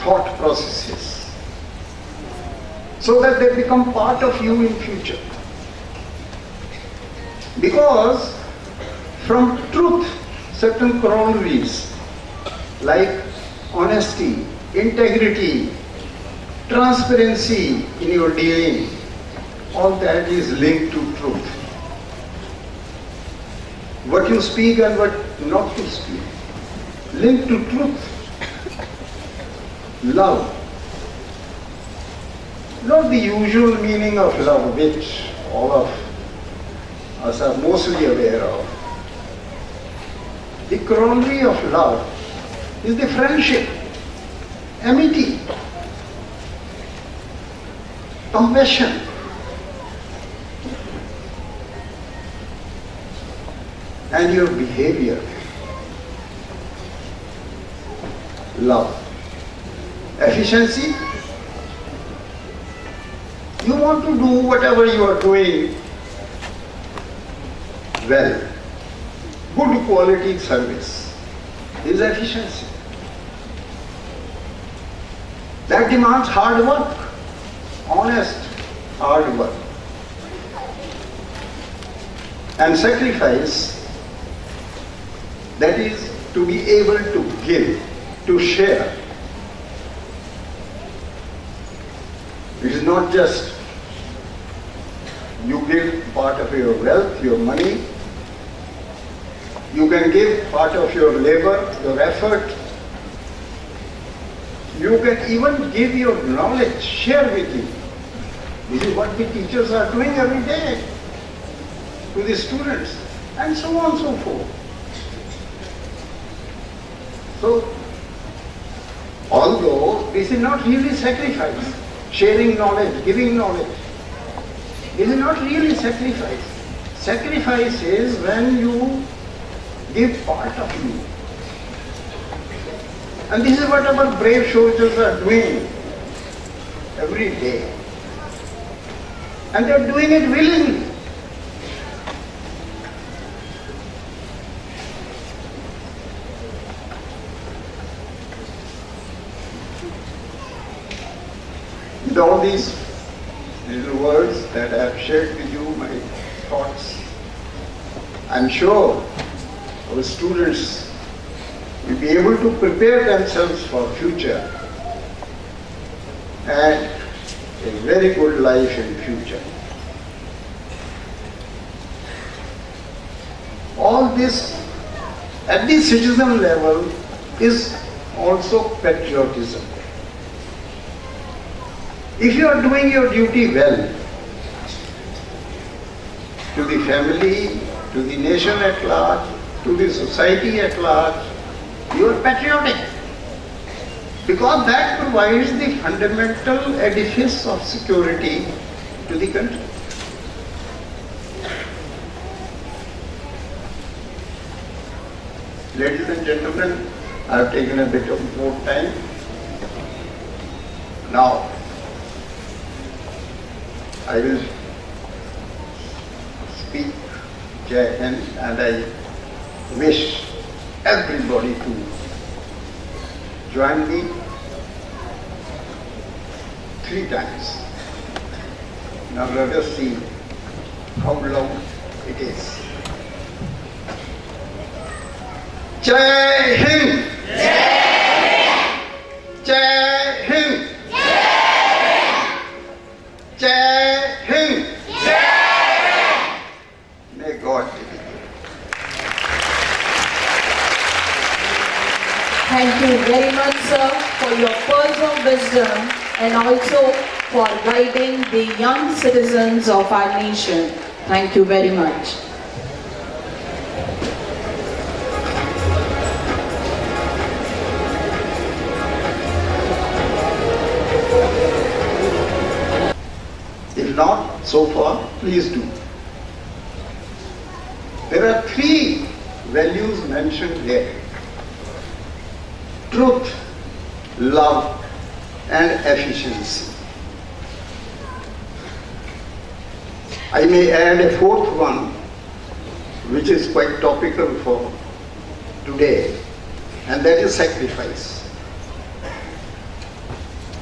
thought processes so that they become part of you in future. Because from truth, certain corollaries like honesty, integrity, transparency in your dealing, all that is linked to truth. What you speak and what not to speak, linked to truth. Love, not the usual meaning of love which all of us are mostly aware of. The corollary of love is the friendship, amity, compassion. And your behavior, love. Efficiency, you want to do whatever you are doing well. Good quality service is efficiency. That demands hard work, honest hard work. And sacrifice, that is to be able to give, to share. It is not just you give part of your wealth, your money. You can give part of your labor, your effort. You can even give your knowledge, share with you. This is what the teachers are doing every day to the students, and so on and so forth. So, although this is not really sacrifice, sharing knowledge, giving knowledge, this is not really sacrifice. Sacrifice is when you give part of you. And this is what our brave soldiers are doing every day. And they are doing it willingly. With all these little words that I have shared with you, my thoughts, I am sure our students will be able to prepare themselves for future and a very good life in future. All this at the citizen level is also patriotism. If you are doing your duty well to the family, to the nation at large, to the society at large, you are patriotic, because that provides the fundamental edifice of security to the country. Ladies and gentlemen, I have taken a bit of more time. Now, I will speak Jai Hind, and I wish everybody to join me 3 times. Now let us see how long it is. Jai Hind! Jai Hind! Jai Hind! May God be with you. Thank you very much, sir, for your pearls of wisdom and also for guiding the young citizens of our nation. Thank you very much. If not so far, please do. There are 3 values mentioned there: truth, love, and efficiency. I may add a 4th one, which is quite topical for today, and that is sacrifice.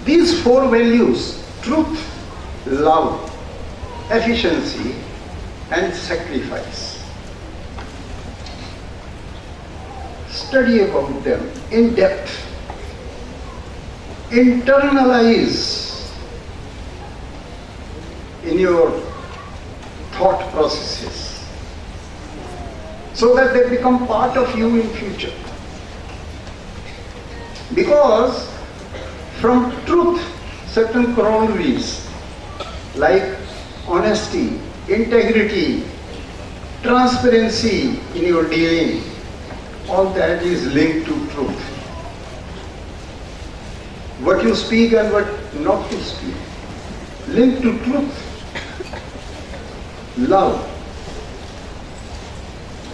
These four values, truth, love, efficiency, and sacrifice. Study about them in depth. Internalize in your thought processes so that they become part of you in future. Because from truth, certain corollaries like honesty, integrity, transparency in your dealing, all that is linked to truth. What you speak and what not to speak, linked to truth. Love,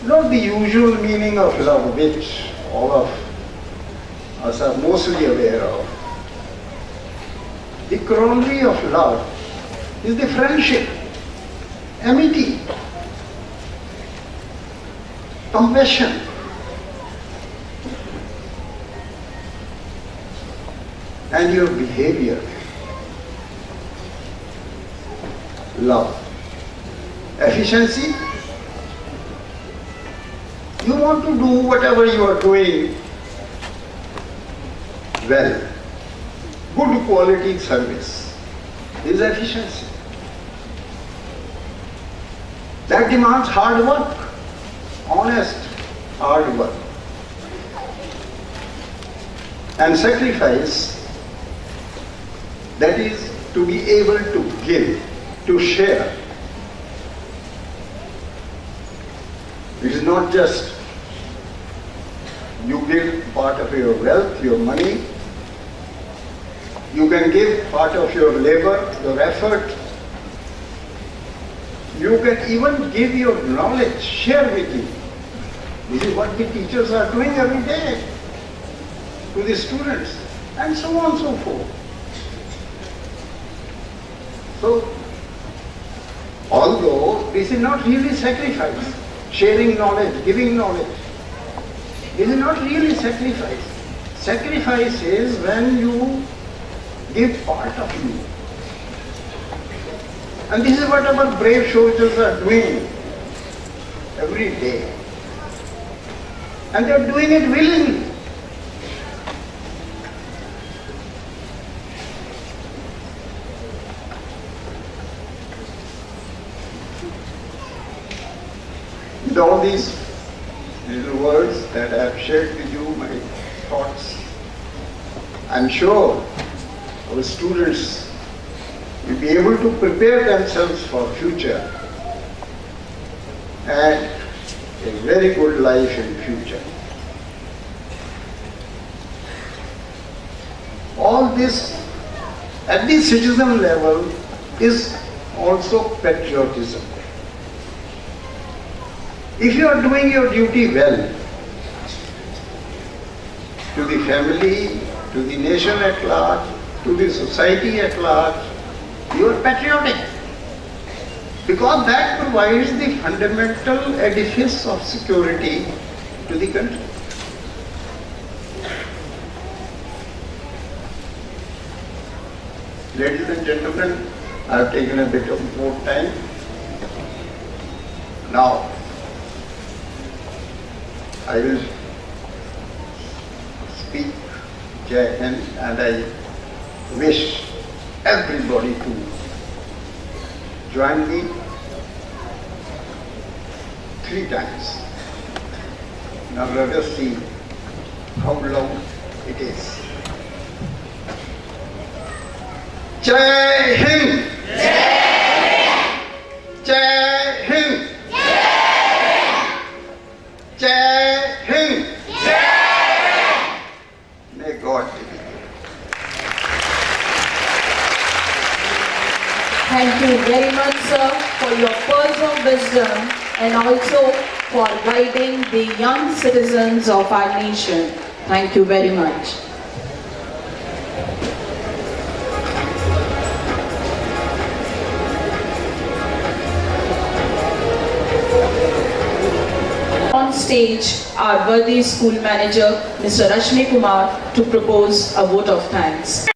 not the usual meaning of love which all of us are mostly aware of. The corollary of love is the friendship, amity, compassion. And your behavior. Love. Efficiency. You want to do whatever you are doing well. Good quality service is efficiency. That demands hard work, honest hard work. And sacrifice, that is to be able to give, to share. It is not just you give part of your wealth, your money. You can give part of your labor, your effort. You can even give your knowledge, share with you. This is what the teachers are doing every day to the students, and so on and so forth. So, although this is not really sacrifice, sharing knowledge, giving knowledge, this is not really sacrifice. Sacrifice is when you give part of you. And this is what our brave soldiers are doing every day. And they are doing it willingly. With all these little words that I have shared with you, my thoughts, I'm sure our students will be able to prepare themselves for future and a very good life in future. All this at the citizen level is also patriotism. If you are doing your duty well to the family, to the nation at large, to the society at large, you are patriotic. Because that provides the fundamental edifice of security to the country. Ladies and gentlemen, I have taken a bit of more time. Now, I will speak Jai Hind, and I wish everybody to join me 3 times. Now let us see how long it is. Jai Hind! Jai Hind! Jai Hind! May God be with you. Thank you very much, sir, for your pearls of wisdom and also for guiding the young citizens of our nation. Thank you very much. On stage, our worthy school manager, Mr. Rashmi Kumar, to propose a vote of thanks.